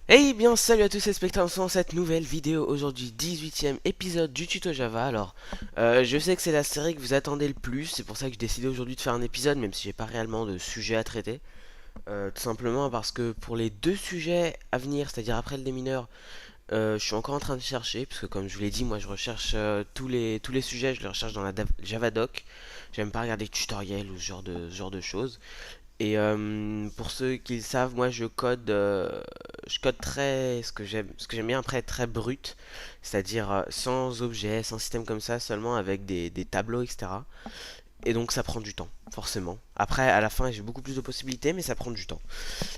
Hey bien salut à tous les spectateurs dans cette nouvelle vidéo aujourd'hui 18e épisode du tuto Java. Alors je sais que c'est la série que vous attendez le plus, c'est pour ça que j'ai décidé aujourd'hui de faire un épisode même si j'ai pas réellement de sujet à traiter. Tout simplement parce que pour les deux sujets à venir, c'est-à-dire après le démineur, je suis encore en train de chercher, parce que comme je vous l'ai dit, moi je recherche tous les sujets, je les recherche dans la Javadoc. J'aime pas regarder des tutoriels ou ce genre de choses. Et pour ceux qui le savent, moi je code très, ce que j'aime bien après très brut, c'est-à-dire sans objet, sans système comme ça, seulement avec des tableaux, etc. Et donc ça prend du temps, forcément. Après, à la fin, j'ai beaucoup plus de possibilités, mais ça prend du temps.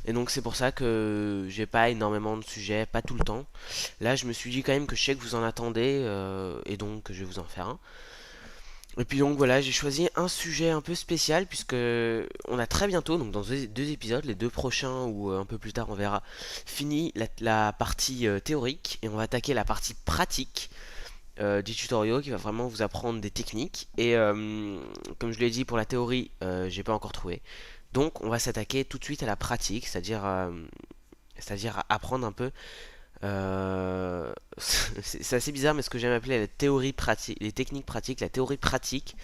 Et donc c'est pour ça que j'ai pas énormément de sujets, pas tout le temps. Là, je me suis dit quand même que je sais que vous en attendez, et donc je vais vous en faire un. Et puis donc voilà, j'ai choisi un sujet un peu spécial puisque on a très bientôt, donc dans deux épisodes, les deux prochains ou un peu plus tard on verra, fini la partie théorique et on va attaquer la partie pratique du tutoriel qui va vraiment vous apprendre des techniques. Et comme je l'ai dit pour la théorie, j'ai pas encore trouvé. Donc on va s'attaquer tout de suite à la pratique, c'est-à-dire apprendre un peu c'est assez bizarre, mais ce que j'aime appeler la théorie pratique, les techniques pratiques, la théorie pratique,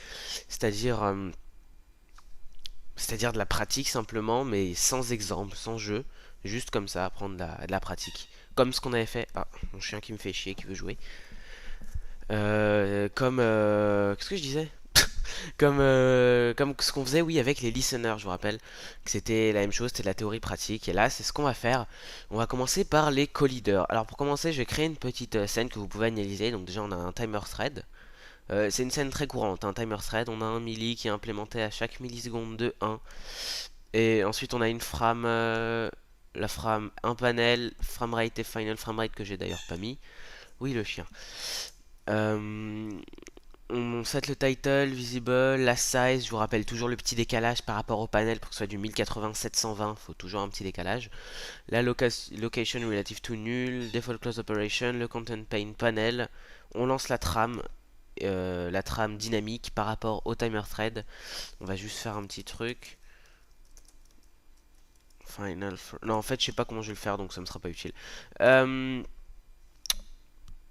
c'est-à-dire c'est-à-dire de la pratique simplement, mais sans exemple, sans jeu, juste comme ça, apprendre de la pratique. Comme ce qu'on avait fait. Ah, mon chien qui me fait chier, qui veut jouer. Qu'est-ce que je disais? Comme ce qu'on faisait, oui, avec les listeners, je vous rappelle que c'était la même chose, c'était de la théorie pratique. Et là, c'est ce qu'on va faire. On va commencer par les co-leaders. Alors pour commencer, je vais créer une petite scène que vous pouvez analyser. Donc déjà, on a un timer thread. C'est une scène très courante, un timer thread. On a un milli qui est implémenté à chaque milliseconde de 1. Et ensuite, on a une frame, la frame, un panel, framerate et final framerate que j'ai d'ailleurs pas mis. Oui, le chien. Euh, on set le title, visible, la size, je vous rappelle toujours le petit décalage par rapport au panel pour que ce soit du 1080-720, faut toujours un petit décalage. La location relative to nul, default close operation, le content pane panel. On lance la trame dynamique par rapport au timer thread. On va juste faire un petit truc. Non, en fait, je sais pas comment je vais le faire, donc ça me sera pas utile. Euh,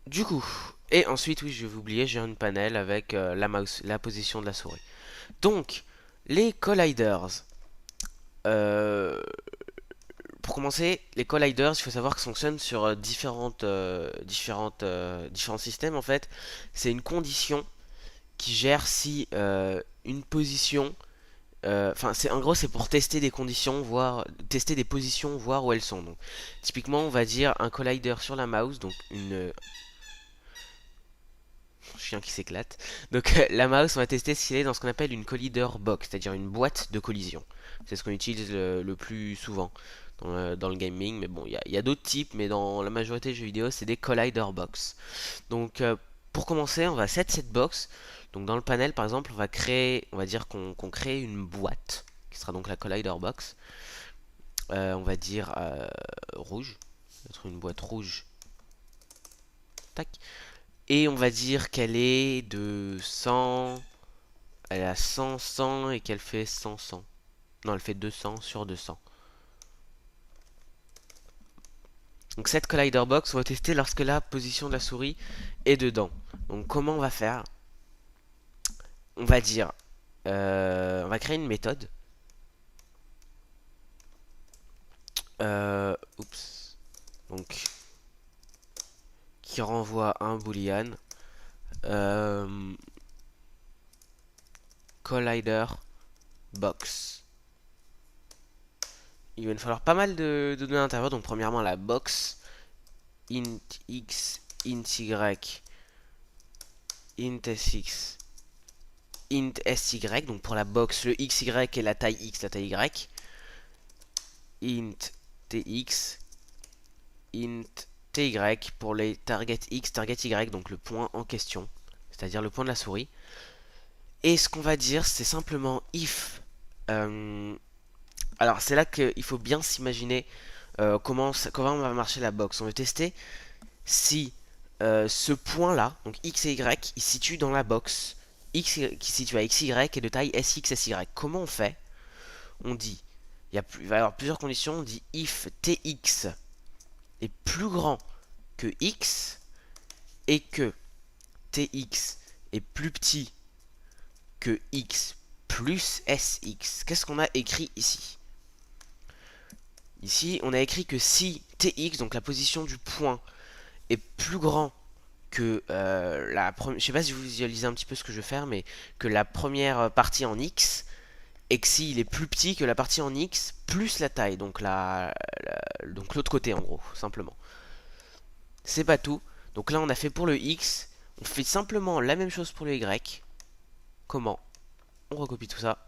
du coup, et ensuite, oui, je vais vous oublier, j'ai une panel avec la position de la souris. Donc, les colliders. Euh, pour commencer, les colliders, il faut savoir qu'ils fonctionnent sur différents systèmes en fait. C'est une condition qui gère si une position, enfin, en gros, c'est pour tester des conditions, voir, tester des positions, voir où elles sont. Donc, typiquement, on va dire un collider sur la mouse, donc chien qui s'éclate. Donc la mouse, on va tester si elle est dans ce qu'on appelle une collider box, c'est-à-dire une boîte de collision. C'est ce qu'on utilise le plus souvent dans le gaming, mais bon, il y a d'autres types, mais dans la majorité des jeux vidéo, c'est des collider box. Donc pour commencer, on va set cette box. Donc dans le panel, par exemple, on va dire qu'on crée une boîte, qui sera donc la collider box. On va dire rouge, mettre une boîte rouge. Tac. Et on va dire qu'elle est de 100. Elle a 100, 100 et qu'elle fait 100, 100. Non, elle fait 200 sur 200. Donc cette collider box, on va tester lorsque la position de la souris est dedans. Donc comment on va faire? On va dire, on va créer une méthode. Oups. Donc qui renvoie un boolean. Euh, collider box. Il va nous falloir pas mal de données à l'intérieur. Donc premièrement la box int x, int y, int sx, int sy, donc pour la box, le xy et la taille x, la taille y, int tx, int ty pour les target x, target y, donc le point en question, c'est-à-dire le point de la souris. Et ce qu'on va dire, c'est simplement if. euh, alors c'est là qu'il faut bien s'imaginer comment va marcher la box. On veut tester si ce point-là, donc x et y, il se situe dans la box x qui se situe à xy et de taille sx, sy. Comment on fait? On dit, il va y avoir plusieurs conditions. On dit if tx est plus grand que x et que tx est plus petit que x plus sx, qu'est-ce qu'on a écrit ici? Ici, on a écrit que si tx, donc la position du point, est plus grand que la première... Je sais pas si vous visualisez un petit peu ce que je veux faire, mais que la première partie en x, et que s'il est plus petit que la partie en x, plus la taille, donc donc l'autre côté en gros, simplement. C'est pas tout. Donc là, on a fait pour le x, on fait simplement la même chose pour le y. Comment? On recopie tout ça.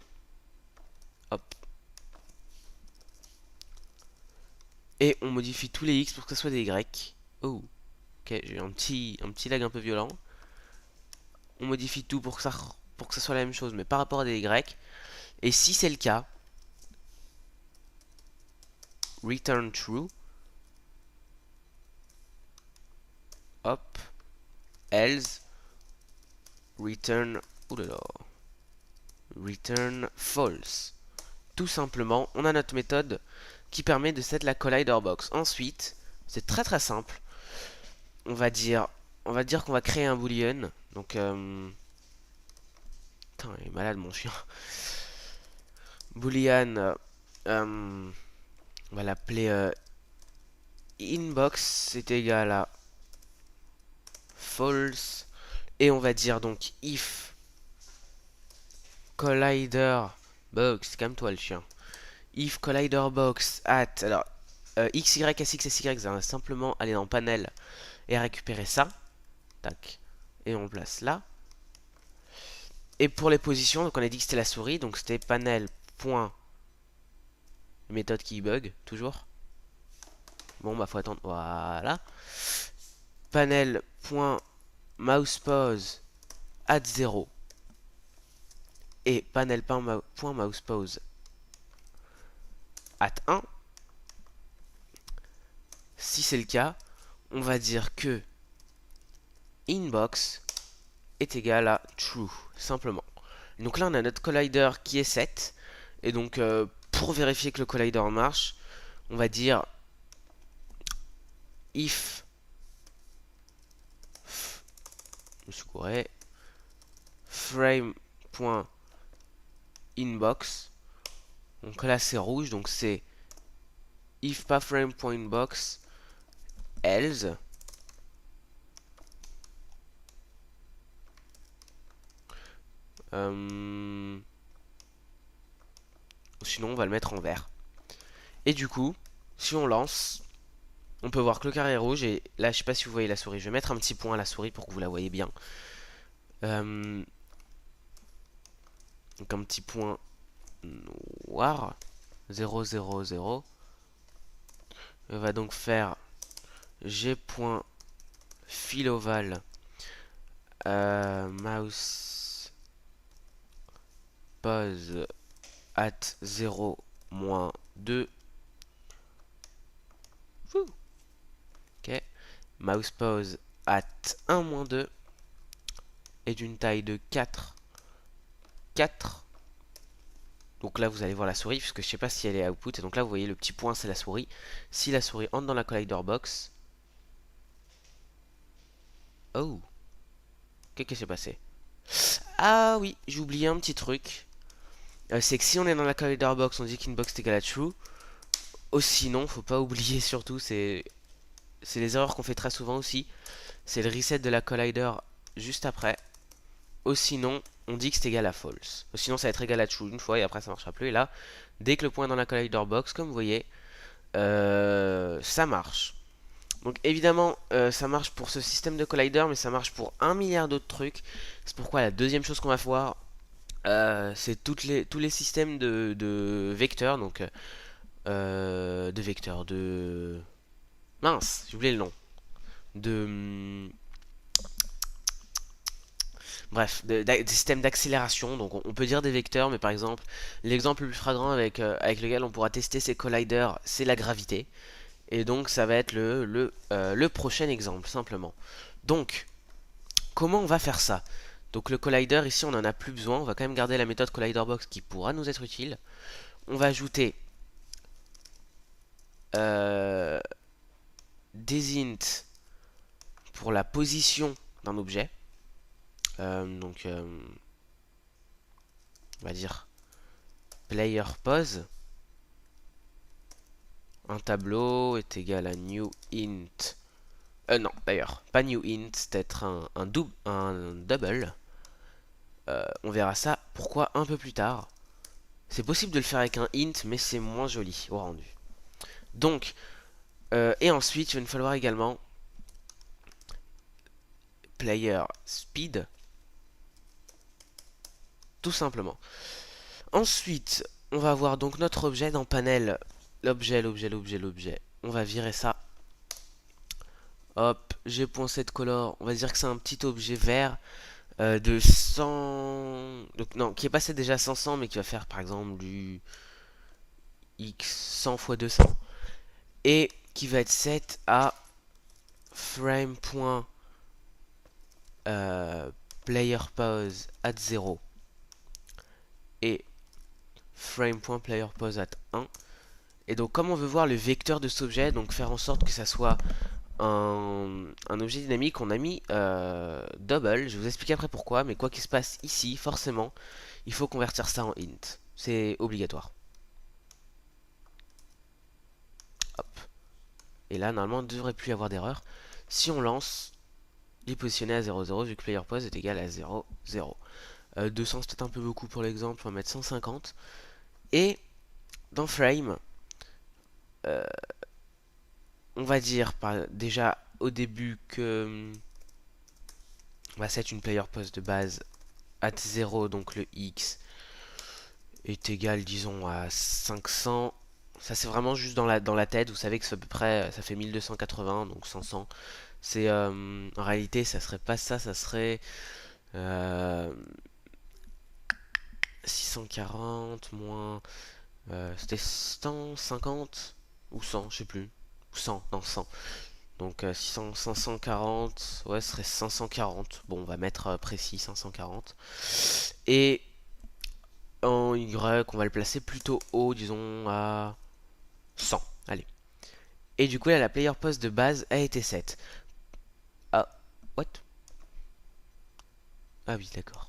Hop. Et on modifie tous les x pour que ce soit des y. Oh. Ok, j'ai eu un petit lag un peu violent. On modifie tout pour que ça soit la même chose, mais par rapport à des y. Et si c'est le cas, return true. Hop. Else. Return. Oulala. Return false. Tout simplement, on a notre méthode qui permet de set la collider box. Ensuite, c'est très très simple. On va dire qu'on va créer un boolean. Donc, putain, il est malade mon chien. Boolean, on va l'appeler inbox est égal à false. Et on va dire donc if collider box, calme-toi le chien. If collider box at, alors xy, sx, sy, ça va simplement aller dans panel et récupérer ça. Tac. Et on place là. Et pour les positions, donc on a dit que c'était la souris, donc c'était panel point méthode qui bug, toujours. Bon bah faut attendre, voilà. Panel point mouse pose at 0 et panel point mouse pose at 1. Si c'est le cas, on va dire que inbox est égal à true, simplement. Donc là on a notre collider qui est set, et donc pour vérifier que le collider marche, on va dire if je me suis couré, frame.inbox, donc là c'est rouge, donc c'est if pas frame.inbox else. Sinon on va le mettre en vert. Et du coup, si on lance, on peut voir que le carré est rouge. Et là, je sais pas si vous voyez la souris. Je vais mettre un petit point à la souris pour que vous la voyez bien. Donc un petit point noir. 0, 0, 0. On va donc faire g.filoval mouse pose at 0 moins 2. Ok. Mouse pose at 1 moins 2 est d'une taille de 4. 4. Donc là vous allez voir la souris, puisque je sais pas si elle est output. Et donc là vous voyez le petit point, c'est la souris. Si la souris entre dans la collider box. Oh. Qu'est-ce qui s'est passé? Ah oui, j'ai oublié un petit truc. C'est que si on est dans la collider box, on dit qu'inbox est égal à true. Sinon, faut pas oublier surtout, c'est les erreurs qu'on fait très souvent aussi. C'est le reset de la collider juste après. Sinon, on dit que c'est égal à false. Sinon, ça va être égal à true une fois et après ça marchera plus. Et là, dès que le point est dans la collider box, comme vous voyez, ça marche. Donc évidemment, ça marche pour ce système de collider, mais ça marche pour 1 milliard d'autres trucs. C'est pourquoi la deuxième chose qu'on va voir, c'est tous les systèmes de vecteurs. Donc, mince, j'ai oublié le nom. Bref, des systèmes d'accélération. Donc on peut dire des vecteurs, mais par exemple, l'exemple le plus flagrant avec lequel on pourra tester ces colliders, c'est la gravité. Et donc ça va être le prochain exemple, simplement. Donc, comment on va faire ça? Donc le collider, ici on n'en a plus besoin. On va quand même garder la méthode colliderbox qui pourra nous être utile. On va ajouter des ints pour la position d'un objet. Donc, on va dire player pose. Un tableau est égal à new int. Non, d'ailleurs, pas new int, c'est être un double. On verra ça, pourquoi, un peu plus tard. C'est possible de le faire avec un int, mais c'est moins joli au rendu. Donc, et ensuite, il va nous falloir également player speed, tout simplement. Ensuite, on va avoir donc notre objet dans panel, l'objet. On va virer ça. Hop, g.setColor, on va dire que c'est un petit objet vert de 100... Donc, non, qui est passé déjà 500, mais qui va faire par exemple du x 100 x 200. Et qui va être set à frame.playerPose at 0 et frame.playerPose at 1. Et donc comme on veut voir le vecteur de cet objet, donc faire en sorte que ça soit un objet dynamique, on a mis double. Je vais vous expliquer après pourquoi, mais quoi qu'il se passe ici, forcément, il faut convertir ça en int. C'est obligatoire. Hop. Et là, normalement, il ne devrait plus y avoir d'erreur. Si on lance, il est positionné à 0,0 vu que player pose est égal à 0,0. 200 c'est peut-être un peu beaucoup pour l'exemple, on va mettre 150. Et dans frame, on va dire déjà au début que on va set une player pose de base at 0, donc le x est égal disons à 500. Ça c'est vraiment juste dans la tête, vous savez que c'est à peu près, ça fait 1280, donc 500. C'est en réalité ça serait pas ça, ça serait 640 moins c'était 150 ou 100, je sais plus. Ou 100, non 100. Donc 600, 540, ouais, ce serait 540. Bon, on va mettre précis 540. Et en Y, on va le placer plutôt haut, disons à 100. Allez. Et du coup, là, la player pose de base a été set. Ah, what? Ah oui, d'accord.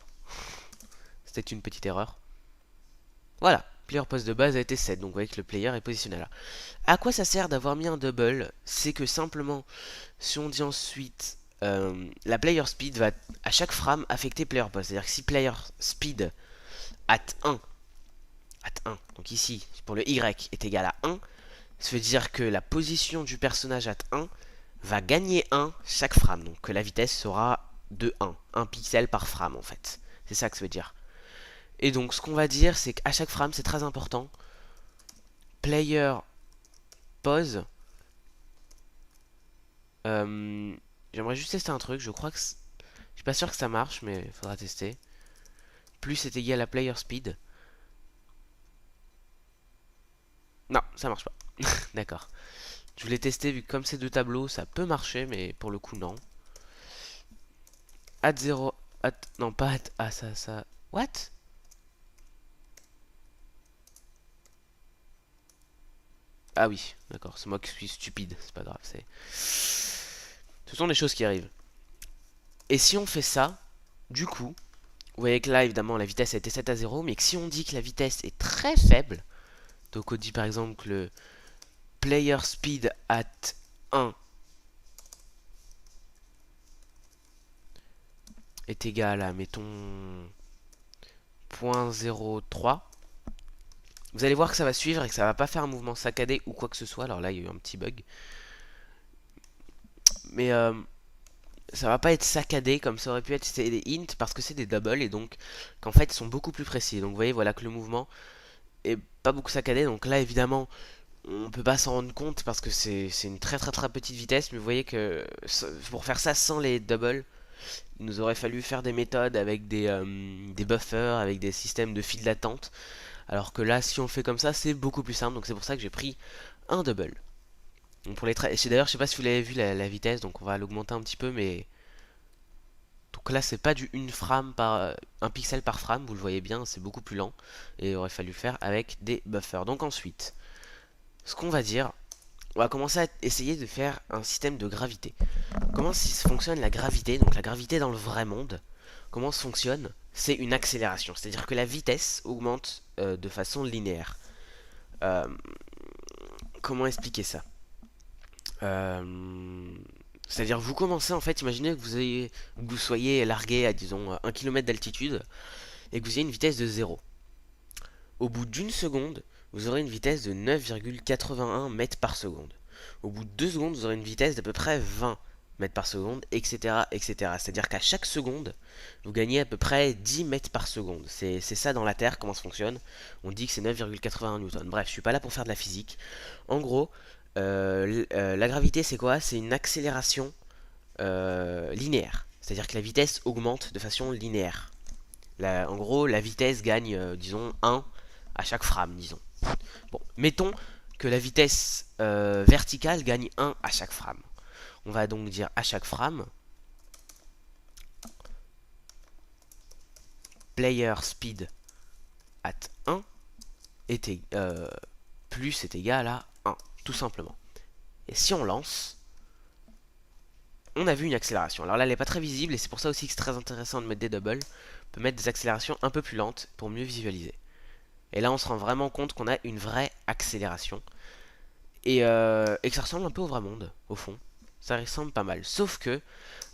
C'était une petite erreur. Voilà, player pose de base a été set, donc vous voyez que le player est positionné là. À quoi ça sert d'avoir mis un double? C'est que simplement, si on dit ensuite la player speed va à chaque frame affecter player pose. C'est-à-dire que si player speed at 1, donc ici, pour le Y est égal à 1, ça veut dire que la position du personnage at 1 va gagner 1 chaque frame. Donc que la vitesse sera de 1 pixel par frame en fait. C'est ça que ça veut dire. Et donc ce qu'on va dire, c'est qu'à chaque frame, c'est très important. Player pause. J'aimerais juste tester un truc. Je crois que je suis pas sûr que ça marche, mais il faudra tester. Plus c'est égal à player speed. Non, ça marche pas. D'accord. Je voulais tester vu que comme c'est deux tableaux, ça peut marcher, mais pour le coup non. At 0, non pas at, ah ça, what? Ah oui, d'accord, c'est moi qui suis stupide, c'est pas grave, ce sont des choses qui arrivent. Et si on fait ça, du coup, vous voyez que là, évidemment, la vitesse a été 7 à 0, mais que si on dit que la vitesse est très faible, donc on dit par exemple que le player speed at 1 est égal à, mettons, 0.03, vous allez voir que ça va suivre et que ça va pas faire un mouvement saccadé ou quoi que ce soit. Alors là, il y a eu un petit bug. Mais ça va pas être saccadé comme ça aurait pu être des int parce que c'est des doubles et donc qu'en fait ils sont beaucoup plus précis. Donc vous voyez, voilà que le mouvement est pas beaucoup saccadé. Donc là, évidemment, on peut pas s'en rendre compte parce que c'est une très petite vitesse. Mais vous voyez que pour faire ça sans les doubles, il nous aurait fallu faire des méthodes avec des buffers, avec des systèmes de fil d'attente. Alors que là, si on fait comme ça, c'est beaucoup plus simple. Donc c'est pour ça que j'ai pris un double. Donc pour les d'ailleurs, je sais pas si vous l'avez vu la vitesse, donc on va l'augmenter un petit peu, mais donc là c'est pas du 1 frame par 1 pixel par frame, vous le voyez bien, c'est beaucoup plus lent et il aurait fallu le faire avec des buffers. Donc ensuite, ce qu'on va dire, on va commencer à essayer de faire un système de gravité. Comment fonctionne la gravité? Donc la gravité dans le vrai monde, comment ça fonctionne? C'est une accélération, c'est-à-dire que la vitesse augmente de façon linéaire. Euh, comment expliquer ça? C'est-à-dire vous commencez en fait, imaginez que vous soyez largué à disons 1 km d'altitude et que vous ayez une vitesse de 0. Au bout d'une seconde, vous aurez une vitesse de 9,81 mètres par seconde. Au bout de 2 secondes, vous aurez une vitesse d'à peu près 20 mètres par seconde, etc. etc. C'est-à-dire qu'à chaque seconde, vous gagnez à peu près 10 mètres par seconde. C'est ça dans la Terre, comment ça fonctionne. On dit que c'est 9,81 newtons. Bref, je suis pas là pour faire de la physique. En gros, la gravité, c'est quoi? C'est une accélération linéaire. C'est-à-dire que la vitesse augmente de façon linéaire. En gros, la vitesse gagne, disons, 1 à chaque frame, disons. Bon, mettons que la vitesse verticale gagne 1 à chaque frame. On va donc dire à chaque frame, player speed at 1 plus est égal à 1, tout simplement. Et si on lance, on a vu une accélération. Alors là, elle n'est pas très visible et c'est pour ça aussi que c'est très intéressant de mettre des doubles. On peut mettre des accélérations un peu plus lentes pour mieux visualiser. Et là, on se rend vraiment compte qu'on a une vraie accélération. Et que ça ressemble un peu au vrai monde, au fond. Ça ressemble pas mal. Sauf que,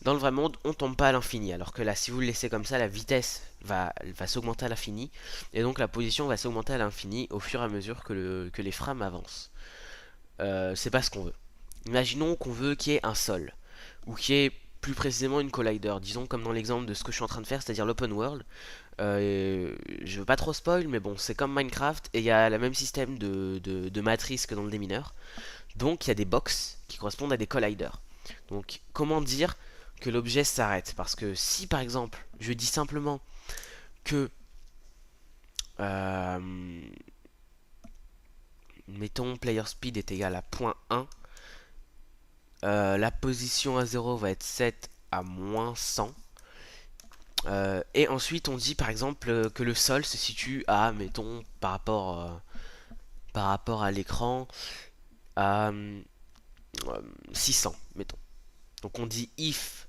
dans le vrai monde, on tombe pas à l'infini. Alors que là, si vous le laissez comme ça, la vitesse va s'augmenter à l'infini. Et donc la position va s'augmenter à l'infini au fur et à mesure que les frames avancent. C'est pas ce qu'on veut. Imaginons qu'on veut qu'il y ait un sol. Ou qu'il y ait plus précisément une collider. Disons comme dans l'exemple de ce que je suis en train de faire, c'est-à-dire l'open world. Je veux pas trop spoil, mais bon, c'est comme Minecraft et il y a le même système de matrice que dans le démineur. Donc il y a des box qui correspondent à des colliders. Donc comment dire que l'objet s'arrête? Parce que si par exemple je dis simplement que mettons player speed est égal à 0.1, la position à 0 va être 7 à moins 100. Et ensuite on dit par exemple que le sol se situe à, mettons, par rapport à l'écran, à 600, mettons. Donc on dit if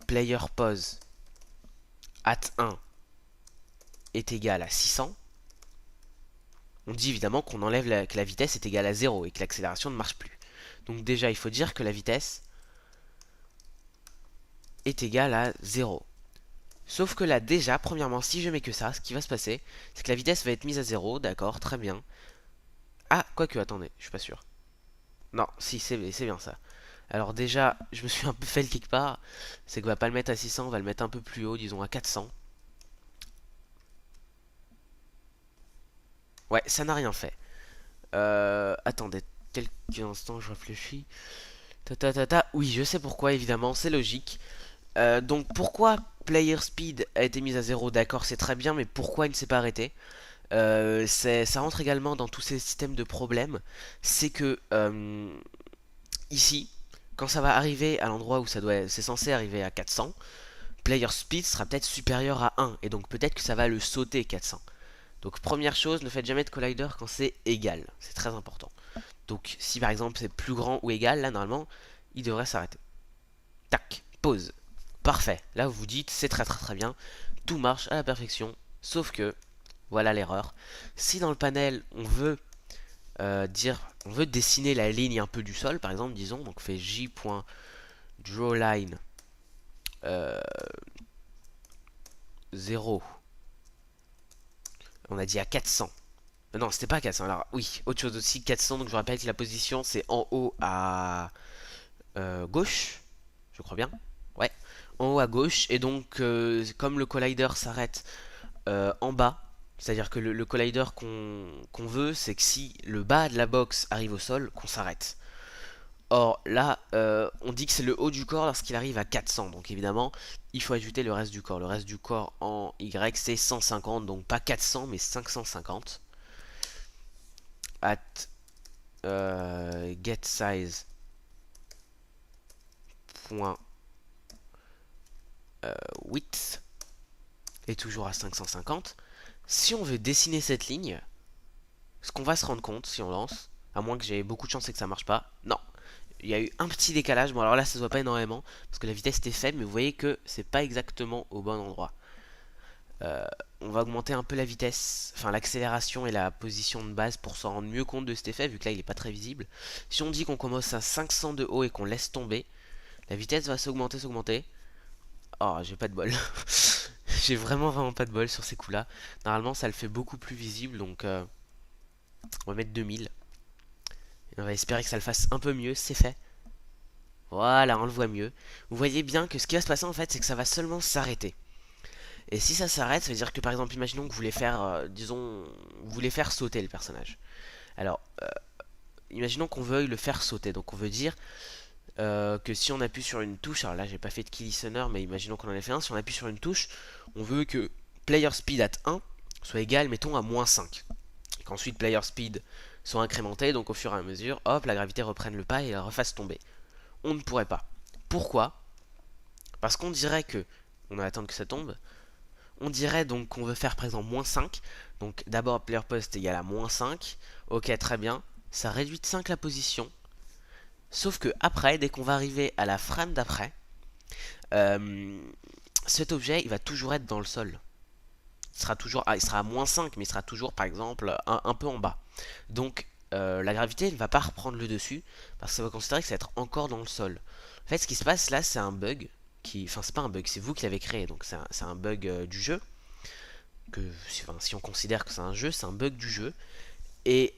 player pose at 1 est égal à 600. On dit évidemment qu'on enlève que la vitesse est égale à 0 et que l'accélération ne marche plus. Donc déjà il faut dire que la vitesse est égale à 0. Sauf que là déjà, premièrement, si je mets que ça, ce qui va se passer, c'est que la vitesse va être mise à 0, d'accord, très bien. Ah, quoique, attendez, je suis pas sûr. Non, si, c'est bien ça. Alors déjà, je me suis un peu fait le quelque part, c'est qu'on va pas le mettre à 600, on va le mettre un peu plus haut, disons à 400. Ouais, ça n'a rien fait. Attendez, quelques instants, je réfléchis. Oui, je sais pourquoi, évidemment, c'est logique. Donc pourquoi player speed a été mise à 0, d'accord, c'est très bien, mais pourquoi il ne s'est pas arrêté? Ça rentre également dans tous ces systèmes de problèmes. C'est que ici, quand ça va arriver à l'endroit où c'est censé arriver à 400, player speed sera peut-être supérieur à 1, et donc peut-être que ça va le sauter 400. Donc première chose, ne faites jamais de collider quand c'est égal, c'est très important. Donc si par exemple c'est plus grand ou égal, là normalement il devrait s'arrêter. Tac, pause. Parfait, là vous vous dites c'est très très très bien, tout marche à la perfection, sauf que, voilà l'erreur, si dans le panel on veut on veut dessiner la ligne un peu du sol par exemple, disons, donc on fait j.drawLine 0, on a dit à 400. Non, c'était pas 400. Alors, oui, autre chose aussi, 400. Donc, je rappelle que la position, c'est en haut à gauche. Je crois bien. Ouais, en haut à gauche. Et donc, comme le collider s'arrête en bas, c'est-à-dire que le collider qu'on veut, c'est que si le bas de la box arrive au sol, qu'on s'arrête. Or, là, on dit que c'est le haut du corps lorsqu'il arrive à 400. Donc, évidemment, il faut ajouter le reste du corps. Le reste du corps en Y, c'est 150. Donc, pas 400, mais 550. At get size point width est toujours à 550. Si on veut dessiner cette ligne, ce qu'on va se rendre compte si on lance, À moins que j'ai beaucoup de chance et que ça marche pas. Non, il y a eu un petit décalage. Bon, alors là, ça se voit pas énormément parce que la vitesse était faible, mais vous voyez que c'est pas exactement au bon endroit. Euh, on va augmenter un peu la vitesse, enfin l'accélération et la position de base pour s'en rendre mieux compte de cet effet, vu que là il est pas très visible. Si on dit qu'on commence à 500 de haut et qu'on laisse tomber, la vitesse va s'augmenter, s'augmenter. Oh, j'ai pas de bol. J'ai vraiment pas de bol sur ces coups-là. Normalement, ça le fait beaucoup plus visible, donc on va mettre 2000. Et on va espérer que ça le fasse un peu mieux, c'est fait. Voilà, on le voit mieux. Vous voyez bien que ce qui va se passer en fait, c'est que ça va seulement s'arrêter. Et si ça s'arrête, ça veut dire que par exemple, imaginons que vous voulez faire, disons, vous voulez faire sauter le personnage. Alors, imaginons qu'on veuille le faire sauter. Donc on veut dire que si on appuie sur une touche, alors là j'ai pas fait de key listener, mais imaginons qu'on en ait fait un, si on appuie sur une touche, on veut que player speed at 1 soit égal, mettons, à moins 5. Et qu'ensuite player speed soit incrémenté, donc au fur et à mesure, hop, la gravité reprenne le pas et la refasse tomber. On ne pourrait pas. Pourquoi? Parce qu'on dirait que, on va attendre que ça tombe, on dirait donc qu'on veut faire par exemple moins 5. Donc d'abord player post égale à moins 5. Ok, très bien. Ça réduit de 5 la position. Sauf que après, dès qu'on va arriver à la frame d'après, euh, cet objet il va toujours être dans le sol. Il sera toujours, il sera à moins 5, mais il sera toujours par exemple un peu en bas. Donc la gravité ne va pas reprendre le dessus parce que ça va considérer que ça va être encore dans le sol. En fait, ce qui se passe là, c'est un bug qui, enfin, c'est pas un bug, c'est vous qui l'avez créé, donc c'est un bug du jeu. Que, enfin, si on considère que c'est un jeu, c'est un bug du jeu. Et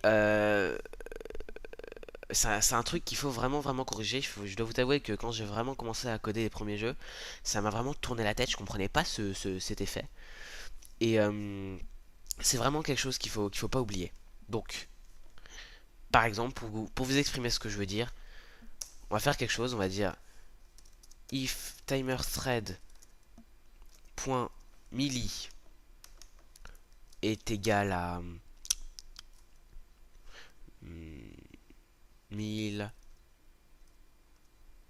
c'est un truc qu'il faut vraiment corriger. Je dois vous avouer que quand j'ai vraiment commencé à coder les premiers jeux, ça m'a vraiment tourné la tête. Je comprenais pas cet effet. Et c'est vraiment quelque chose qu'il faut pas oublier. Donc, par exemple, pour vous exprimer ce que je veux dire, on va faire quelque chose. On va dire if timer thread point milli est égal à 1000,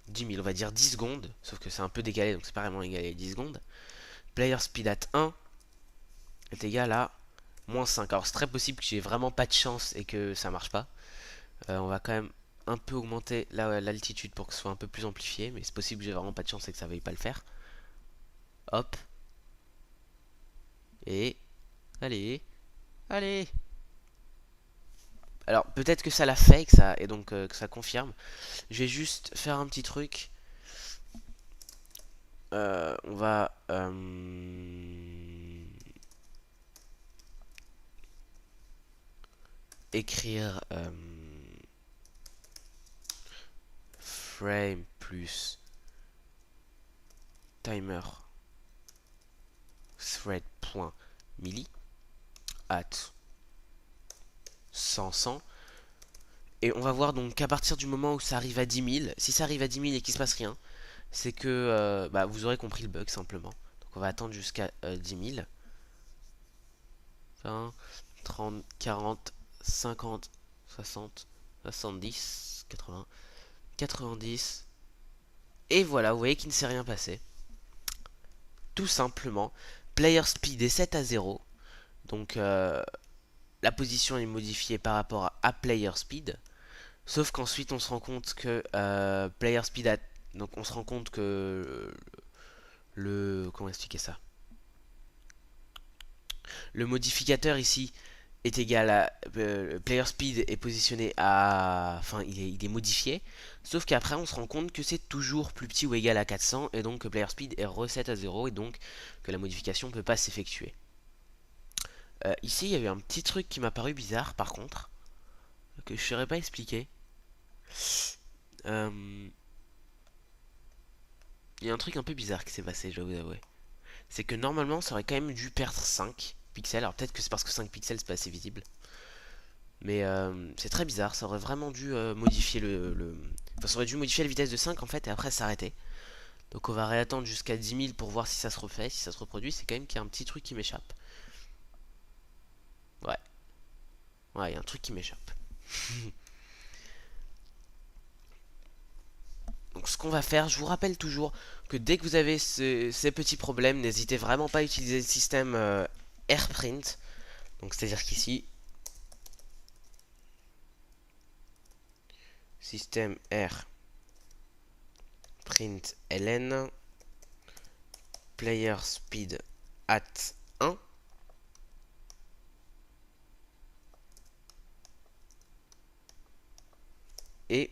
10 000, on va dire 10 secondes, sauf que c'est un peu décalé, donc c'est pas vraiment égalé à 10 secondes. Player speed at 1 est égal à moins 5. Alors c'est très possible que j'ai vraiment pas de chance et que ça marche pas. On va quand même un peu augmenter l'altitude pour que ce soit un peu plus amplifié, mais c'est possible que j'ai vraiment pas de chance et que ça veuille pas le faire. Hop. Et... allez. Allez. Alors peut-être que ça l'a fait et donc que ça confirme. Je vais juste faire un petit truc. On va écrire frame plus timer thread.milli at 100 et on va voir donc qu'à partir du moment où ça arrive à 10 000, si ça arrive à 10 000 et qu'il se passe rien, c'est que bah, vous aurez compris le bug simplement. Donc on va attendre jusqu'à 10 000. 20, 30, 40, 50, 60, 70, 80, 90. Et voilà, vous voyez qu'il ne s'est rien passé. Tout simplement, player speed est set à 0. Donc la position est modifiée par rapport à player speed. Sauf qu'ensuite on se rend compte que player speed a... Donc on se rend compte que comment expliquer ça? Le modificateur ici est égal à player speed est positionné à, enfin il est modifié, sauf qu'après on se rend compte que c'est toujours plus petit ou égal à 400 et donc que player speed est reset à 0 et donc que la modification ne peut pas s'effectuer. Ici il y a eu un petit truc qui m'a paru bizarre par contre, que je ne saurais pas expliquer. Il y a un truc un peu bizarre qui s'est passé, je dois vous avouer. C'est que normalement ça aurait quand même dû perdre 5 pixels, alors peut-être que c'est parce que 5 pixels c'est pas assez visible. Mais c'est très bizarre, ça aurait vraiment dû modifier Enfin, ça aurait dû modifier la vitesse de 5 en fait et après s'arrêter. Donc on va réattendre jusqu'à 10 000 pour voir si ça se refait, si ça se reproduit. C'est quand même qu'il y a un petit truc qui m'échappe. Ouais. Ouais, il y a un truc qui m'échappe. Donc ce qu'on va faire, je vous rappelle toujours que dès que vous avez ces petits problèmes, n'hésitez vraiment pas à utiliser le système AirPrint. Donc c'est-à-dire qu'ici, système R print ln player speed at 1 et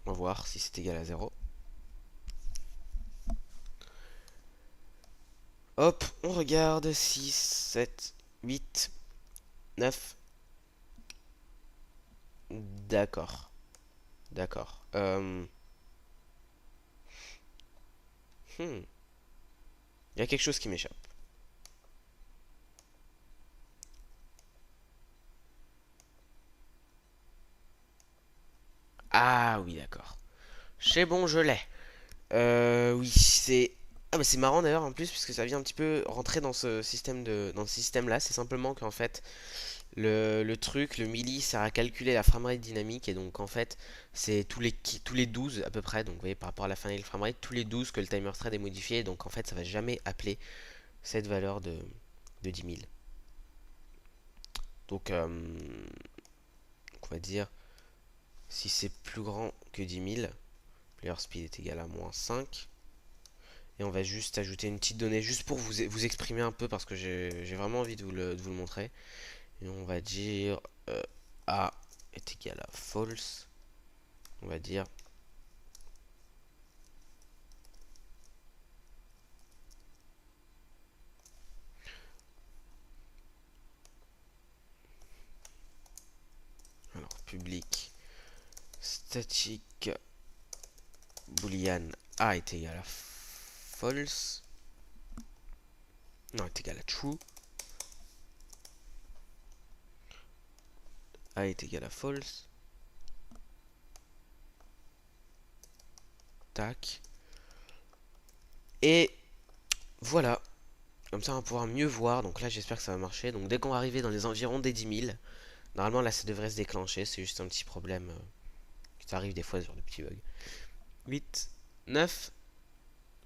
on va voir si c'est égal à 0. Hop, on regarde 6, 7, 8, 9. D'accord. D'accord. Il y a quelque chose qui m'échappe. Ah oui, d'accord. C'est bon, je l'ai. Oui, c'est... Ah mais c'est marrant d'ailleurs en plus puisque ça vient un petit peu rentrer dans ce système dans ce système là. C'est simplement qu'en fait le truc, le milli sert à calculer la framerate dynamique et donc en fait c'est tous les 12 à peu près. Donc vous voyez par rapport à la final framerate, tous les 12 que le timer thread est modifié. Donc en fait ça va jamais appeler cette valeur de 10 000. Donc on va dire si c'est plus grand que 10 000, player speed est égal à moins 5. Et on va juste ajouter une petite donnée juste pour vous exprimer un peu parce que j'ai vraiment envie de vous le montrer. Et on va dire A est égal à false. On va dire alors public statique boolean A est égal à false. Non, est égal à true. A est égal à false. Tac. Et voilà. Comme ça, on va pouvoir mieux voir. Donc là, j'espère que ça va marcher. Donc dès qu'on va arriver dans les environs des 10 000, normalement, là, ça devrait se déclencher. C'est juste un petit problème qui arrive des fois, ce genre de petits bugs. 8, 9,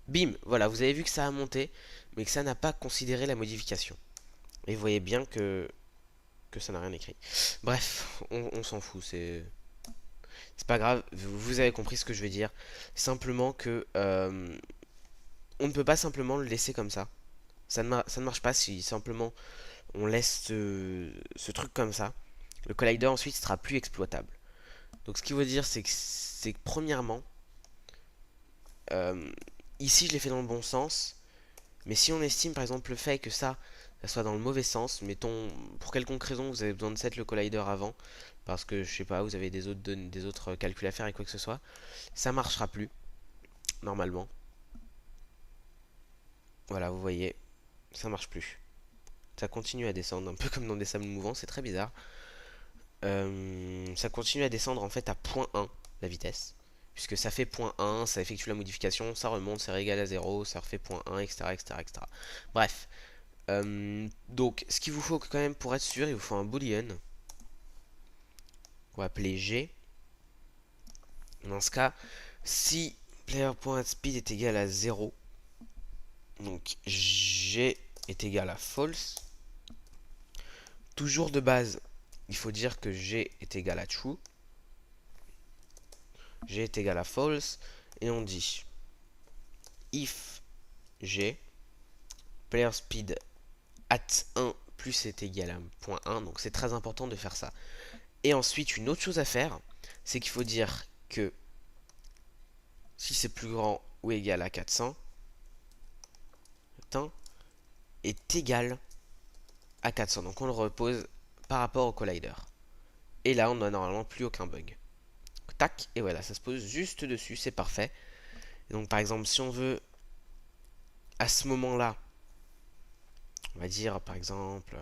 bim. Voilà, vous avez vu que ça a monté, mais que ça n'a pas considéré la modification. Et vous voyez bien que ça n'a rien écrit. Bref, on s'en fout. C'est pas grave. Vous avez compris ce que je veux dire. Simplement que on ne peut pas simplement le laisser comme ça. Ça ne marche pas si simplement on laisse ce truc comme ça. Le collider ensuite sera plus exploitable. Donc ce qui veut dire c'est que premièrement, ici je l'ai fait dans le bon sens. Mais si on estime par exemple le fait que ça soit dans le mauvais sens, mettons pour quelconque raison vous avez besoin de set le collider avant, parce que je sais pas, vous avez des autres calculs à faire et quoi que ce soit, ça marchera plus, normalement. Voilà, vous voyez, ça marche plus. Ça continue à descendre, un peu comme dans des sables mouvants, c'est très bizarre. Ça continue à descendre en fait à 0.1 la vitesse. Puisque ça fait 0.1, ça effectue la modification, ça remonte, c'est égal à 0, ça refait 0.1, etc., etc., etc. Bref. Donc, ce qu'il vous faut quand même pour être sûr, il vous faut un boolean. On va appeler G. Dans ce cas, si player.speed est égal à 0, donc G est égal à false. Toujours de base, il faut dire que G est égal à true. G est égal à false. Et on dit if G player speed at 1 plus est égal à 0.1. Donc c'est très important de faire ça. Et ensuite, une autre chose à faire, c'est qu'il faut dire que si c'est plus grand ou égal à 400, est égal à 400. Donc on le repose par rapport au collider. Et là, on n'a normalement plus aucun bug. Tac, et voilà, ça se pose juste dessus, c'est parfait. Et donc par exemple, si on veut, à ce moment-là, on va dire par exemple...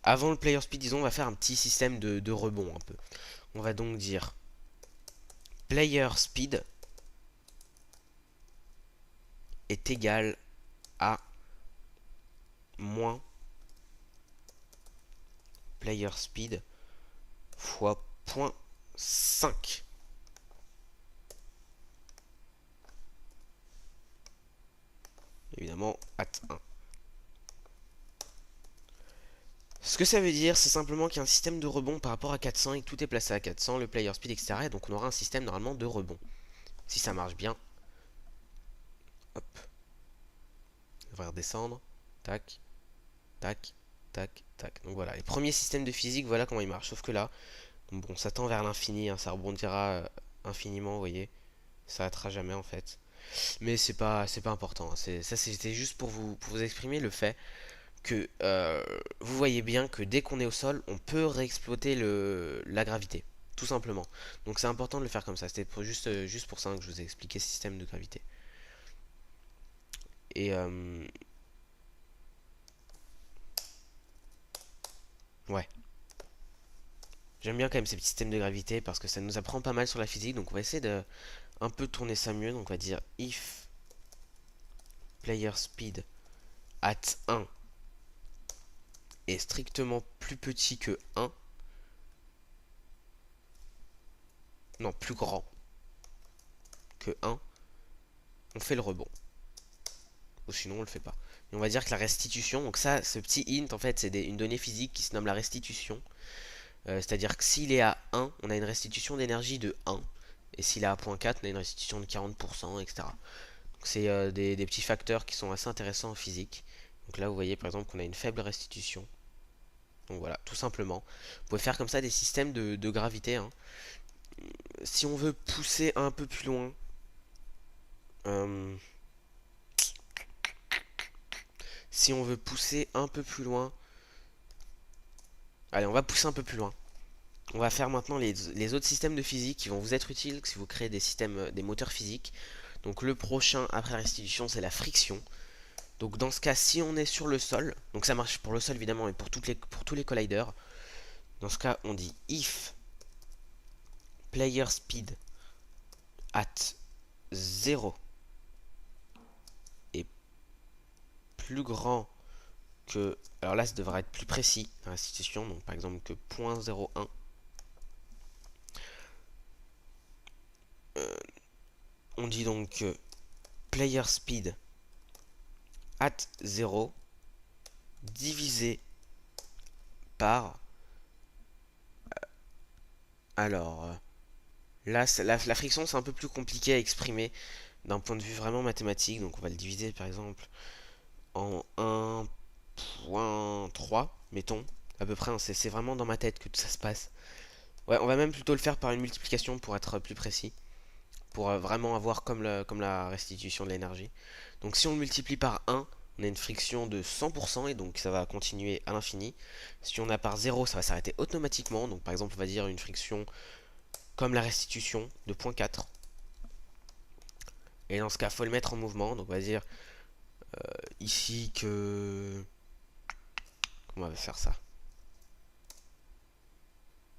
avant le player speed, disons, on va faire un petit système de rebond un peu. On va donc dire player speed est égal à moins player speed fois 0.5. Évidemment, at 1. Ce que ça veut dire, c'est simplement qu'il y a un système de rebond par rapport à 400 et que tout est placé à 400, le player speed, etc. Et donc on aura un système normalement de rebond. Si ça marche bien, hop, on va redescendre, tac, tac, tac, tac. Donc voilà, les premiers systèmes de physique, voilà comment ils marchent. Sauf que là, bon, ça tend vers l'infini, hein, ça rebondira infiniment, vous voyez. Ça s'arrêtera jamais en fait. Mais c'est pas important, hein. Ça c'était juste pour vous exprimer le fait que vous voyez bien que dès qu'on est au sol, on peut réexploiter la gravité, tout simplement. Donc c'est important de le faire comme ça. C'était juste pour ça que je vous ai expliqué ce système de gravité. Et ouais, j'aime bien quand même ces petits systèmes de gravité parce que ça nous apprend pas mal sur la physique. Donc on va essayer de un peu tourner ça mieux. Donc on va dire if player speed at 1 est strictement plus petit que 1, non plus grand que 1, on fait le rebond. Ou sinon on le fait pas. Et on va dire que la restitution, donc ça, ce petit int en fait c'est une donnée physique qui se nomme la restitution. C'est-à-dire que s'il est à 1, on a une restitution d'énergie de 1. Et s'il est à 0.4, on a une restitution de 40%, etc. Donc c'est des petits facteurs qui sont assez intéressants en physique. Donc là vous voyez par exemple qu'on a une faible restitution. Donc voilà, tout simplement. Vous pouvez faire comme ça des systèmes de gravité, hein. Si on veut pousser un peu plus loin, euh, si on veut pousser un peu plus loin, allez, on va pousser un peu plus loin. On va faire maintenant les autres systèmes de physique qui vont vous être utiles si vous créez des systèmes, des moteurs physiques. Donc le prochain après la restitution, c'est la friction. Donc dans ce cas, si on est sur le sol, donc ça marche pour le sol évidemment et pour tous les colliders. Dans ce cas, on dit if player speed at 0 est plus grand que... Alors là, ça devrait être plus précis, la restitution. Donc par exemple que 0.01. On dit donc que player speed at 0 divisé par... Alors, là, la friction, c'est un peu plus compliqué à exprimer d'un point de vue vraiment mathématique. Donc on va le diviser par exemple en 1.3, mettons. À peu près, hein, c'est vraiment dans ma tête que tout ça se passe. Ouais, on va même plutôt le faire par une multiplication pour être plus précis. Pour vraiment avoir comme la restitution de l'énergie. Donc si on le multiplie par 1, on a une friction de 100% et donc ça va continuer à l'infini. Si on a par 0, ça va s'arrêter automatiquement. Donc par exemple, on va dire une friction comme la restitution de 0.4. Et dans ce cas, il faut le mettre en mouvement. Donc on va dire ici que... Comment on va faire ça?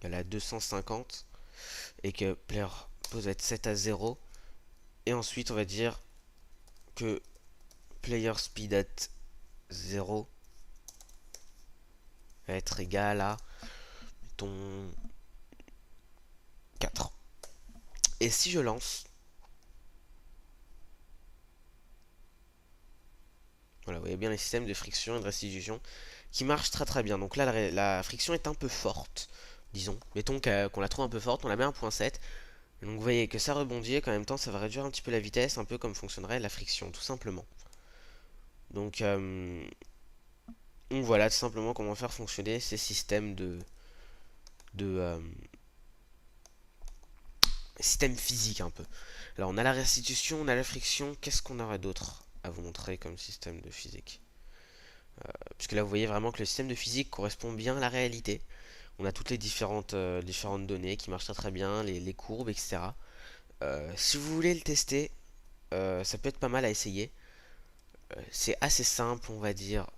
Elle a 250 et que player pose être 7 à 0. Et ensuite, on va dire que player speed at 0 va être égal à, mettons, 4. Et si je lance, voilà, vous voyez bien les systèmes de friction et de restitution qui marchent très très bien. Donc là, la friction est un peu forte, disons. Mettons qu'on la trouve un peu forte, on la met à 1.7. Donc vous voyez que ça rebondit et qu'en même temps, ça va réduire un petit peu la vitesse, un peu comme fonctionnerait la friction, tout simplement. Donc, voilà tout simplement comment faire fonctionner ces systèmes de système physique un peu. Alors on a la restitution, on a la friction, qu'est-ce qu'on aurait d'autre à vous montrer comme système de physique? Puisque là vous voyez vraiment que le système de physique correspond bien à la réalité. On a toutes les différentes données qui marchent très très bien, les courbes, etc. Si vous voulez le tester, ça peut être pas mal à essayer. C'est assez simple, on va dire.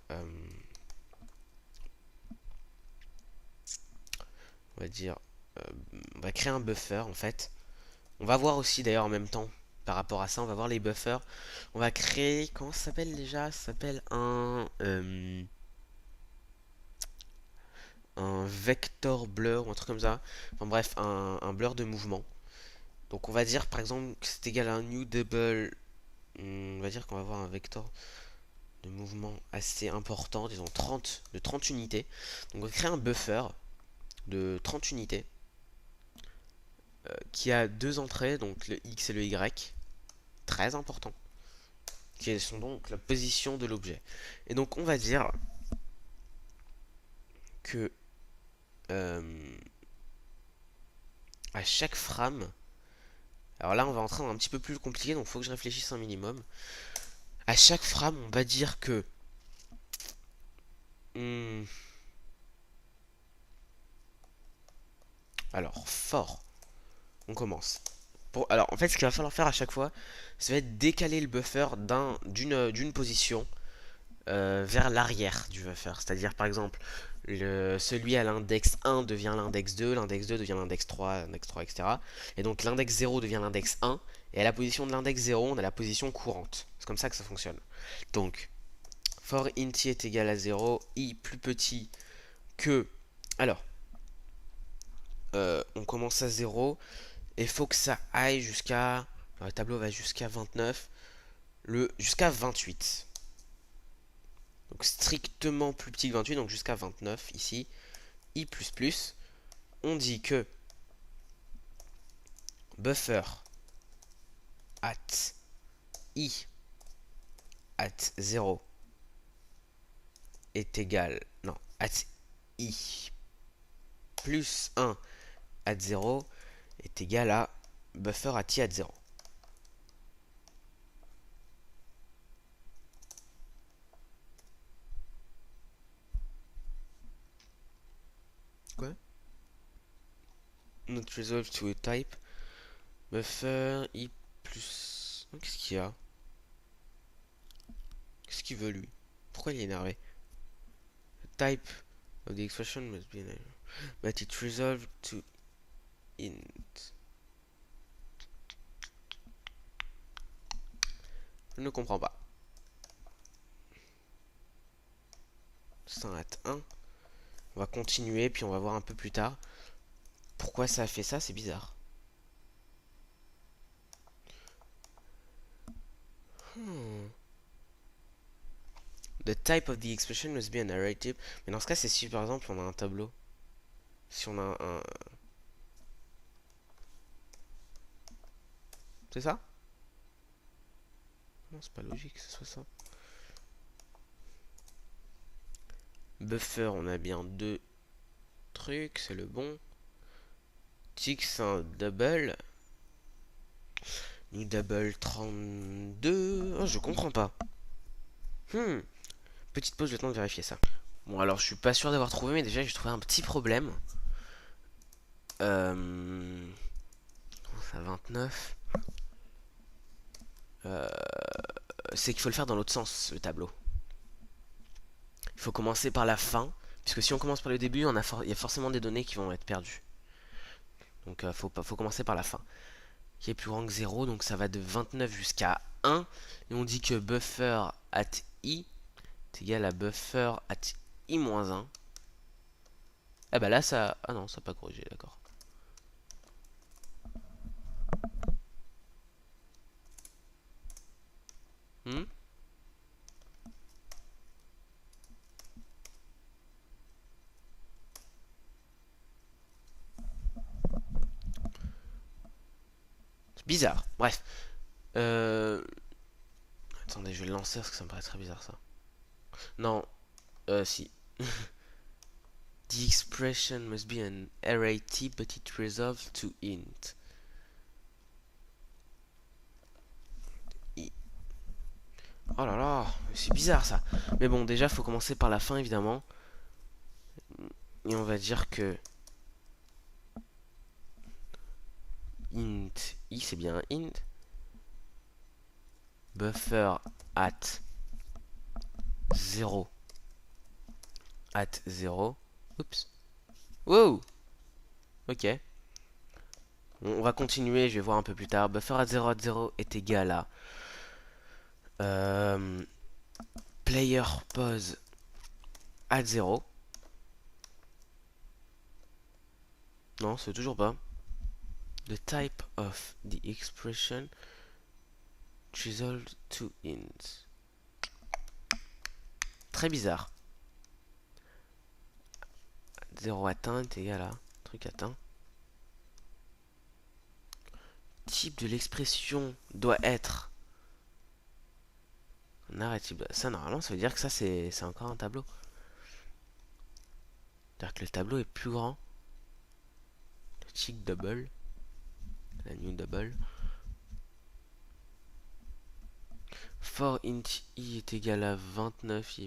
On va dire, on va créer un buffer en fait. On va voir aussi d'ailleurs en même temps par rapport à ça, on va voir les buffers. On va créer, comment ça s'appelle déjà? Ça s'appelle un vector blur ou un truc comme ça. Enfin bref, un blur de mouvement. Donc on va dire par exemple que c'est égal à un new double. On va dire qu'on va avoir un vector. de mouvement assez important, disons de 30 unités. Donc on va créer un buffer de 30 unités qui a deux entrées, donc le X et le Y, très important, qui sont donc la position de l'objet. Et donc on va dire que à chaque frame, alors là on va entrer dans un petit peu plus compliqué, donc il faut que je réfléchisse un minimum. À chaque frame, on va dire que hmm, alors fort, on commence. Alors en fait ce qu'il va falloir faire à chaque fois, ça va être décaler le buffer d'une position vers l'arrière du buffer. C'est-à-dire par exemple celui à l'index 1 devient l'index 2, l'index 2 devient l'index 3, etc. Et donc l'index 0 devient l'index 1, et à la position de l'index 0, on a la position courante. C'est comme ça que ça fonctionne. Donc, for int i est égal à 0, i plus petit que... Alors, on commence à 0, et il faut que ça aille jusqu'à... Le tableau va jusqu'à 29, jusqu'à 28. Donc strictement plus petit que 28, donc jusqu'à 29 ici. I++, on dit que buffer at i at 0 est égal, non, at i plus 1 at 0 est égal à buffer at i at 0. Quoi? Not resolved to a type buffer i plus... Qu'est-ce qu'il y a? Qu'est-ce qu'il veut lui? Pourquoi il est énervé? The type of the expression must be but it resolved to int. Je ne comprends pas. C'est un at 1. On va continuer, puis on va voir un peu plus tard. Pourquoi ça a fait ça? C'est bizarre. The type of the expression must be a narrative. Mais dans ce cas, c'est si par exemple on a un tableau. Si on a un... C'est ça? Non, c'est pas logique que ce soit ça. Buffer, on a bien deux trucs, c'est le bon. Tick, c'est un double. New double 32. Oh, je comprends pas. Petite pause, le temps de vérifier ça. Bon, alors je suis pas sûr d'avoir trouvé, mais déjà j'ai trouvé un petit problème. Ça 29. C'est qu'il faut le faire dans l'autre sens, le tableau. Il faut commencer par la fin, puisque si on commence par le début, il y a forcément des données qui vont être perdues. Donc faut commencer par la fin. Qui est plus grand que 0, donc ça va de 29 jusqu'à 1. Et on dit que buffer at i est égal à buffer at i-1. Ah bah là ça... Ah non, ça n'a pas corrigé, d'accord. C'est bizarre, bref. Attendez, je vais le lancer parce que ça me paraît très bizarre ça. Non, si. The expression must be an array type, but it resolves to int. Oh là là, c'est bizarre ça. Mais bon, déjà, faut commencer par la fin évidemment. Et on va dire que int i, c'est bien un int. Buffer at 0 at 0. Oups. Wow. Ok. On va continuer, je vais voir un peu plus tard. Buffer at 0 est égal à player pose at 0. Non, c'est toujours pas. The type of the expression resolved to int. très bizarre. 0 atteint est égal à truc atteint. Type de l'expression doit être un arrêt type. Ça, normalement, ça veut dire que ça, c'est encore un tableau. C'est-à-dire que le tableau est plus grand. Le tick double. La new double. For int i est égal à 29.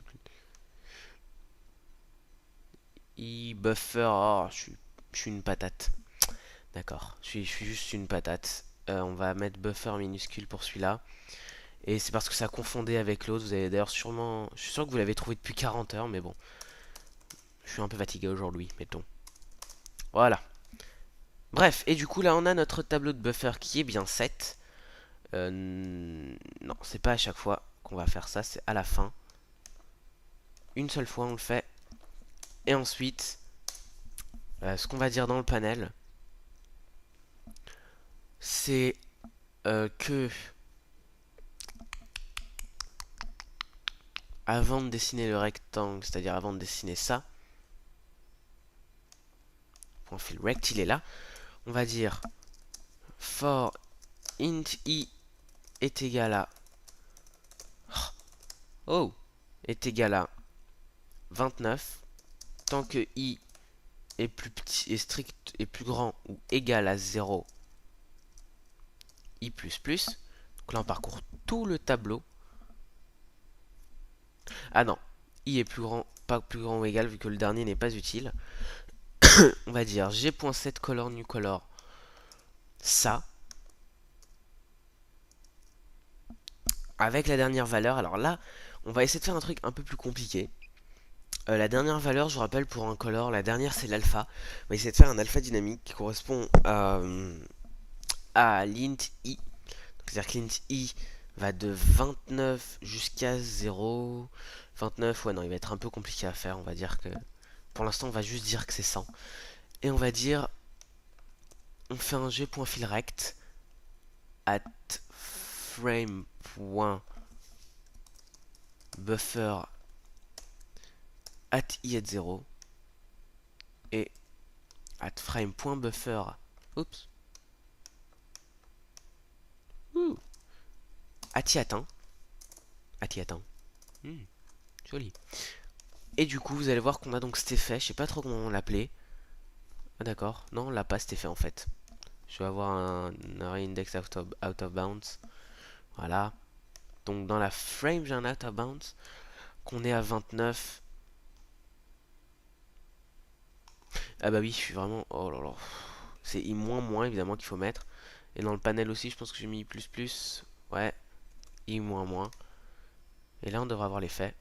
I buffer. Oh, je suis une patate. D'accord. Je suis juste une patate. On va mettre buffer minuscule pour celui-là. Et c'est parce que ça confondait avec l'autre. Vous avez d'ailleurs sûrement... Je suis sûr que vous l'avez trouvé depuis 40 heures, mais bon. Je suis un peu fatigué aujourd'hui, mettons. Voilà. Bref, et du coup là on a notre tableau de buffer qui est bien 7. Non, c'est pas à chaque fois qu'on va faire ça, c'est à la fin. Une seule fois on le fait. Et ensuite, ce qu'on va dire dans le panel, c'est que avant de dessiner le rectangle, c'est-à-dire avant de dessiner ça, point fil rect, il est là. On va dire for int i est égal à est égal à 29 tant que i est plus petit et strict et plus grand ou égal à 0 i++. Donc là on parcourt tout le tableau. Ah non, i est plus grand, pas plus grand ou égal vu que le dernier n'est pas utile. On va dire g.setColor new color ça avec la dernière valeur. Alors là, on va essayer de faire un truc un peu plus compliqué. La dernière valeur, je vous rappelle, pour un color, la dernière c'est l'alpha. On va essayer de faire un alpha dynamique qui correspond à l'int i. C'est-à-dire que l'int i va de 29 jusqu'à 0. 29, ouais non, il va être un peu compliqué à faire. On va dire que, pour l'instant, on va juste dire que c'est 100. Et on va dire, on fait un g.filrect at frame.buffer at i at 0 et at frame.buffer oups at i atteint joli. Et du coup vous allez voir qu'on a donc cet effet, je sais pas trop comment on l'appelait. Ah d'accord, non on l'a pas cet effet en fait. Je vais avoir un array index out of bounds. Voilà. Donc dans la frame j'ai un out of bounds qu'on est à 29. Ah bah oui, je suis vraiment... Oh là là. C'est i moins moins évidemment qu'il faut mettre. Et dans le panel aussi, je pense que j'ai mis plus plus. Ouais. I moins moins. Et là, on devrait avoir l'effet.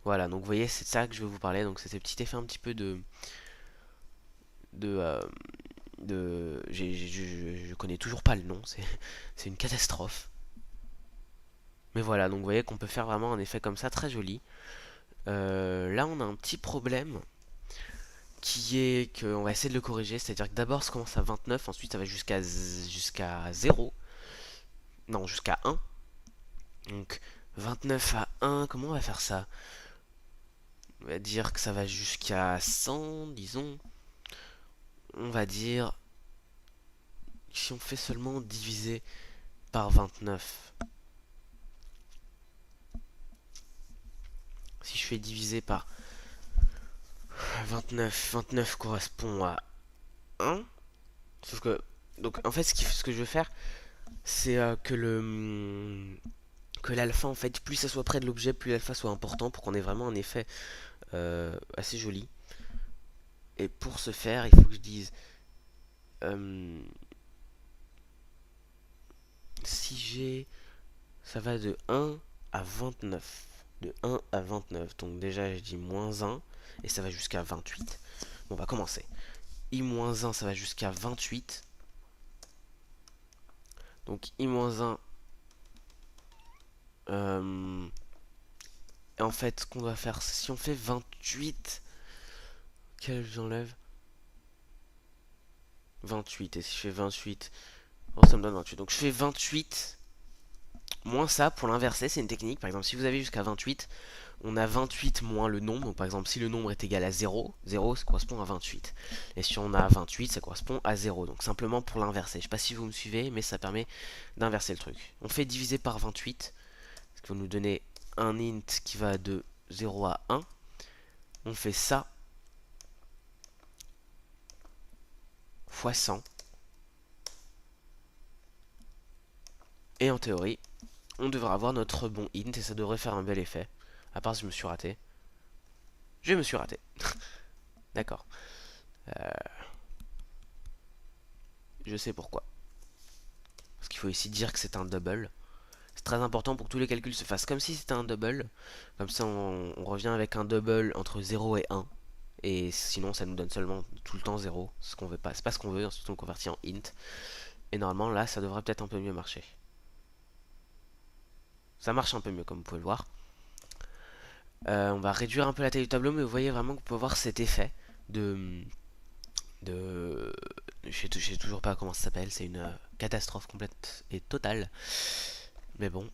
Voilà, donc vous voyez, c'est de ça que je vais vous parler. Donc c'est ce petit effet un petit peu de... Je connais toujours pas le nom. C'est une catastrophe. Mais voilà, donc vous voyez qu'on peut faire vraiment un effet comme ça, très joli. Là, on a un petit problème. Qui est qu'on va essayer de le corriger, c'est-à-dire que d'abord ça commence à 29, ensuite ça va jusqu'à 0, non jusqu'à 1, donc 29 à 1, comment on va faire ça? On va dire que ça va jusqu'à 100, disons, on va dire, si on fait seulement diviser par 29, si je fais diviser par 29 correspond à 1, sauf que, donc en fait ce que je veux faire, c'est que l'alpha en fait, plus ça soit près de l'objet, plus l'alpha soit important pour qu'on ait vraiment un effet assez joli. Et pour ce faire, il faut que je dise si j'ai, ça va de 1 à 29. De 1 à 29. Donc déjà, je dis moins 1 et ça va jusqu'à 28. Bon, on va commencer. I moins 1, ça va jusqu'à 28. Donc I moins 1. Et en fait, ce qu'on doit faire, si on fait 28, quel j'enlève 28. Et si je fais 28, oh, ça me donne 28. Donc je fais 28 moins ça pour l'inverser. C'est une technique. Par exemple, si vous avez jusqu'à 28, on a 28 moins le nombre. Donc par exemple, si le nombre est égal à 0, 0 ça correspond à 28. Et si on a 28, ça correspond à 0. Donc simplement pour l'inverser. Je sais pas si vous me suivez, mais ça permet d'inverser le truc. On fait diviser par 28, ce qui va nous donner un int qui va de 0 à 1. On fait ça fois 100. Et en théorie, on devrait avoir notre bon int et ça devrait faire un bel effet. À part si je me suis raté. Je me suis raté. D'accord. Je sais pourquoi. Parce qu'il faut ici dire que c'est un double. C'est très important pour que tous les calculs se fassent comme si c'était un double. Comme ça, on revient avec un double entre 0 et 1. Et sinon, ça nous donne seulement tout le temps 0. Ce qu'on veut pas. C'est pas ce qu'on veut, ensuite on le convertit en int. Et normalement, là, ça devrait peut-être un peu mieux marcher. Ça marche un peu mieux, comme vous pouvez le voir. On va réduire un peu la taille du tableau, mais vous voyez vraiment que vous pouvez voir cet effet de... Je sais toujours pas comment ça s'appelle, c'est une catastrophe complète et totale. Mais bon.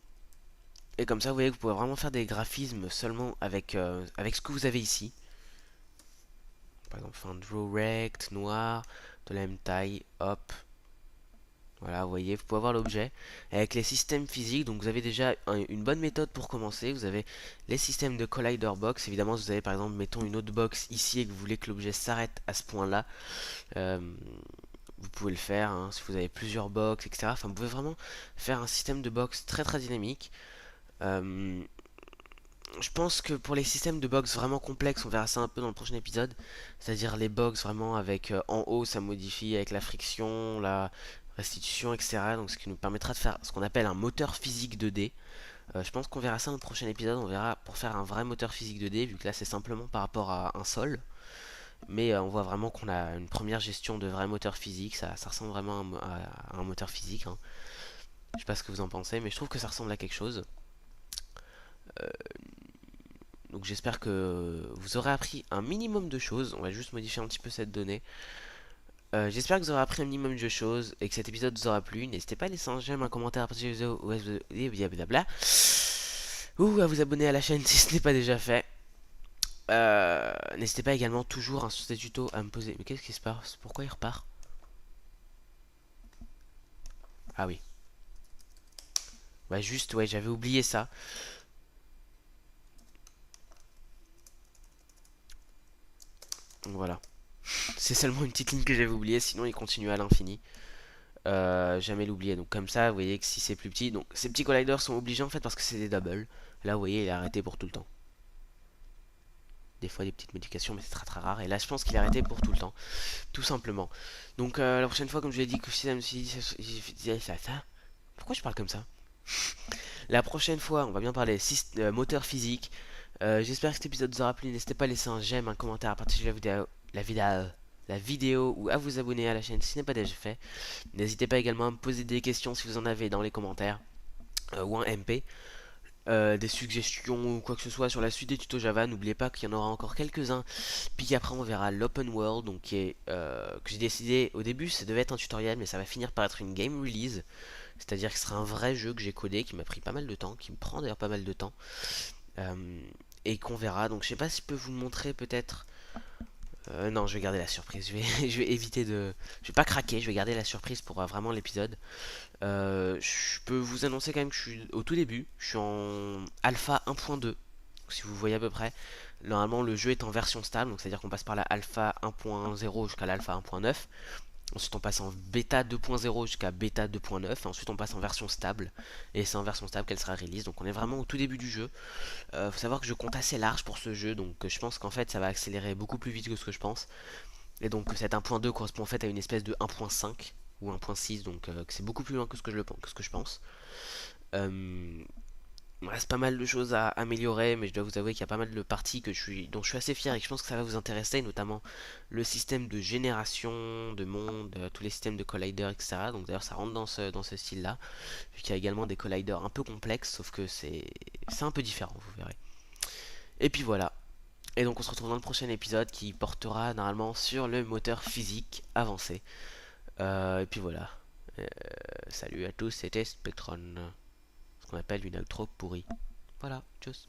Et comme ça, vous voyez que vous pouvez vraiment faire des graphismes seulement avec, avec ce que vous avez ici. Par exemple, faire un draw rect, noir, de la même taille, hop. Voilà, vous voyez, vous pouvez avoir l'objet. Avec les systèmes physiques, donc vous avez déjà une bonne méthode pour commencer. Vous avez les systèmes de collider box. Évidemment, si vous avez par exemple, mettons une autre box ici et que vous voulez que l'objet s'arrête à ce point-là, vous pouvez le faire, hein, si vous avez plusieurs box, etc. Enfin, vous pouvez vraiment faire un système de box très très dynamique. Je pense que pour les systèmes de box vraiment complexes, on verra ça un peu dans le prochain épisode. C'est-à-dire les box vraiment avec en haut, ça modifie avec la friction, la restitution, etc. Donc ce qui nous permettra de faire ce qu'on appelle un moteur physique 2D. Je pense qu'on verra ça dans le prochain épisode. On verra pour faire un vrai moteur physique 2D, vu que là c'est simplement par rapport à un sol. Mais on voit vraiment qu'on a une première gestion de vrai moteur physique. Ça ressemble vraiment à un moteur physique, hein. Je sais pas ce que vous en pensez, mais je trouve que ça ressemble à quelque chose. Donc j'espère que vous aurez appris un minimum de choses. On va juste modifier un petit peu cette donnée. J'espère que vous aurez appris un minimum de choses et que cet épisode vous aura plu. N'hésitez pas à laisser un j'aime, un commentaire à partir de la vidéo, blablabla. Ou à vous abonner à la chaîne si ce n'est pas déjà fait. N'hésitez pas également toujours sur ces tutos à me poser. Mais qu'est-ce qui se passe? Pourquoi il repart? Ah oui. Ouais, juste, ouais, j'avais oublié ça. Donc voilà. C'est seulement une petite ligne que j'avais oubliée, sinon il continue à l'infini. Jamais l'oublier. Donc comme ça, vous voyez que si c'est plus petit, donc ces petits colliders sont obligés en fait parce que c'est des doubles. Là, vous voyez, il est arrêté pour tout le temps. Des fois des petites modifications, mais c'est très très rare. Et là, je pense qu'il est arrêté pour tout le temps, tout simplement. Donc la prochaine fois, comme je l'ai dit, que si ça me suis dit ça. Pourquoi je parle comme ça? La prochaine fois, on va bien parler moteur physique. J'espère que cet épisode vous aura plu. N'hésitez pas à laisser un j'aime, un commentaire à partager la vidéo ou à vous abonner à la chaîne si ce n'est pas déjà fait. N'hésitez pas également à me poser des questions si vous en avez dans les commentaires ou un MP. Des suggestions ou quoi que ce soit sur la suite des tutos Java. N'oubliez pas qu'il y en aura encore quelques-uns. Puis après on verra l'open world, donc que j'ai décidé au début ça devait être un tutoriel, mais ça va finir par être une game release. C'est-à-dire que ce sera un vrai jeu que j'ai codé, qui m'a pris pas mal de temps, qui me prend d'ailleurs pas mal de temps. Et qu'on verra. Donc je sais pas si je peux vous le montrer peut-être. Non, je vais garder la surprise. Je vais éviter de. Je vais pas craquer. Je vais garder la surprise pour vraiment l'épisode. Je peux vous annoncer quand même que je suis au tout début. Je suis en alpha 1.2. Si vous voyez à peu près. Normalement, le jeu est en version stable. Donc, c'est-à-dire qu'on passe par la alpha 1.0 jusqu'à l'alpha 1.9. Ensuite, on passe en bêta 2.0 jusqu'à bêta 2.9. Ensuite, on passe en version stable. Et c'est en version stable qu'elle sera release. Donc, on est vraiment au tout début du jeu. Faut savoir que je compte assez large pour ce jeu. Donc, je pense qu'en fait, ça va accélérer beaucoup plus vite que ce que je pense. Et donc, cet 1.2 correspond en fait à une espèce de 1.5 ou 1.6. Donc, c'est beaucoup plus loin que ce que je pense. Il me reste pas mal de choses à améliorer, mais je dois vous avouer qu'il y a pas mal de parties dont je suis assez fier et que je pense que ça va vous intéresser, notamment le système de génération de monde, tous les systèmes de collider, etc. Donc d'ailleurs ça rentre dans ce style-là, vu qu'il y a également des colliders un peu complexes, sauf que c'est un peu différent, vous verrez. Et puis voilà. Et donc on se retrouve dans le prochain épisode qui portera normalement sur le moteur physique avancé. Et puis voilà. Salut à tous, c'était Spectron. Ce qu'on appelle une outro pourrie. Voilà, tchuss.